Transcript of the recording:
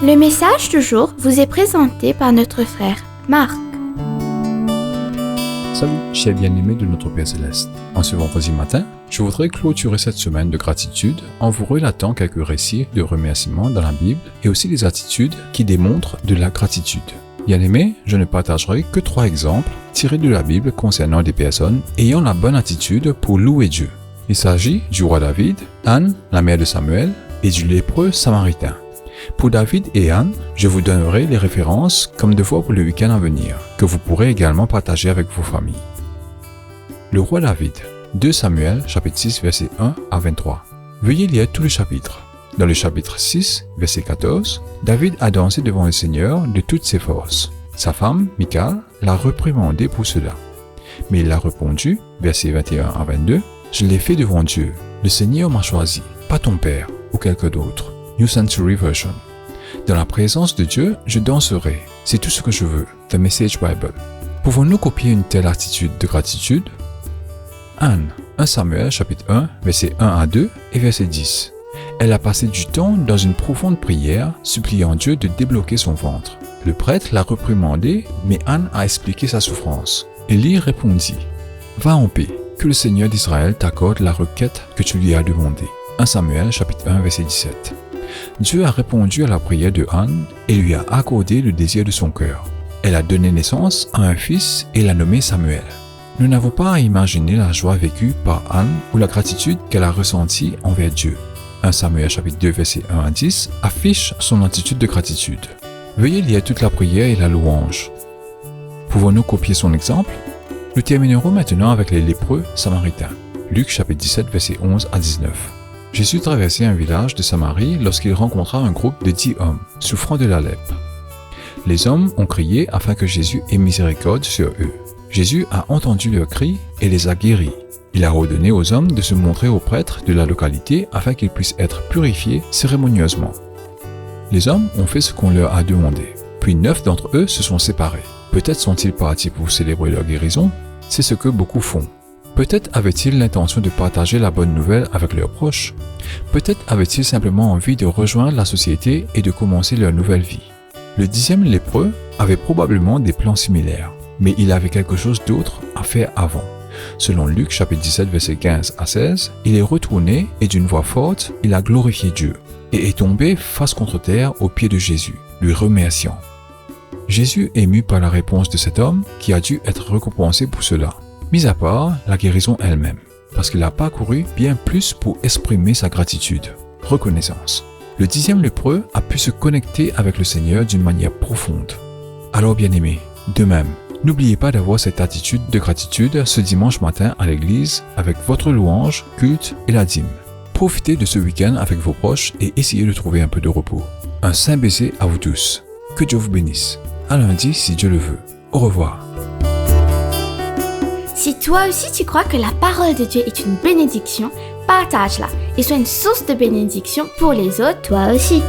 Le message du jour vous est présenté par notre frère Marc. Salut, chers bien-aimés de notre Père Céleste. En ce vendredi matin, je voudrais clôturer cette semaine de gratitude en vous relatant quelques récits de remerciements dans la Bible et aussi des attitudes qui démontrent de la gratitude. Bien-aimés, je ne partagerai que 3 exemples tirés de la Bible concernant des personnes ayant la bonne attitude pour louer Dieu. Il s'agit du roi David, Anne, la mère de Samuel, et du lépreux samaritain. Pour David et Anne, je vous donnerai les références comme devoir pour le week-end à venir, que vous pourrez également partager avec vos familles. Le roi David, 2 Samuel, chapitre 6, verset 1 à 23. Veuillez lire tout le chapitre. Dans le chapitre 6, verset 14, David a dansé devant le Seigneur de toutes ses forces. Sa femme, Michal, l'a réprimandé pour cela. Mais il a répondu, verset 21 à 22, « Je l'ai fait devant Dieu. Le Seigneur m'a choisi, pas ton père ou quelqu'un d'autre. » New Century Version. Dans la présence de Dieu, je danserai. C'est tout ce que je veux. The Message Bible. Pouvons-nous copier une telle attitude de gratitude? Anne, 1 Samuel chapitre 1, verset 1 à 2 et verset 10. Elle a passé du temps dans une profonde prière, suppliant Dieu de débloquer son ventre. Le prêtre l'a reprimandé, mais Anne a expliqué sa souffrance. Élie répondit, « Va en paix, que le Seigneur d'Israël t'accorde la requête que tu lui as demandée. » 1 Samuel chapitre 1, verset 17. Dieu a répondu à la prière de Anne et lui a accordé le désir de son cœur. Elle a donné naissance à un fils et l'a nommé Samuel. Nous n'avons pas à imaginer la joie vécue par Anne ou la gratitude qu'elle a ressentie envers Dieu. 1 Samuel chapitre 2 verset 1 à 10 affiche son attitude de gratitude. Veuillez lire toute la prière et la louange. Pouvons-nous copier son exemple? Nous terminerons maintenant avec les lépreux samaritains. Luc chapitre 17 verset 11 à 19. Jésus traversait un village de Samarie lorsqu'il rencontra un groupe de 10 hommes souffrant de la lèpre. Les hommes ont crié afin que Jésus ait miséricorde sur eux. Jésus a entendu leurs cris et les a guéris. Il a ordonné aux hommes de se montrer aux prêtres de la localité afin qu'ils puissent être purifiés cérémonieusement. Les hommes ont fait ce qu'on leur a demandé. Puis 9 d'entre eux se sont séparés. Peut-être sont-ils partis pour célébrer leur guérison. C'est ce que beaucoup font. Peut-être avaient-ils l'intention de partager la bonne nouvelle avec leurs proches. Peut-être avaient-ils simplement envie de rejoindre la société et de commencer leur nouvelle vie. Le 10e lépreux avait probablement des plans similaires, mais il avait quelque chose d'autre à faire avant. Selon Luc chapitre 17 verset 15 à 16, il est retourné et d'une voix forte, il a glorifié Dieu et est tombé face contre terre aux pieds de Jésus, lui remerciant. Jésus est ému par la réponse de cet homme qui a dû être récompensé pour cela. Mis à part la guérison elle-même, parce qu'il a parcouru bien plus pour exprimer sa gratitude, reconnaissance. Le 10e lépreux a pu se connecter avec le Seigneur d'une manière profonde. Alors bien-aimés, de même, n'oubliez pas d'avoir cette attitude de gratitude ce dimanche matin à l'église avec votre louange, culte et la dîme. Profitez de ce week-end avec vos proches et essayez de trouver un peu de repos. Un saint baiser à vous tous. Que Dieu vous bénisse. À lundi si Dieu le veut. Au revoir. Si toi aussi tu crois que la parole de Dieu est une bénédiction, partage-la et sois une source de bénédiction pour les autres toi aussi.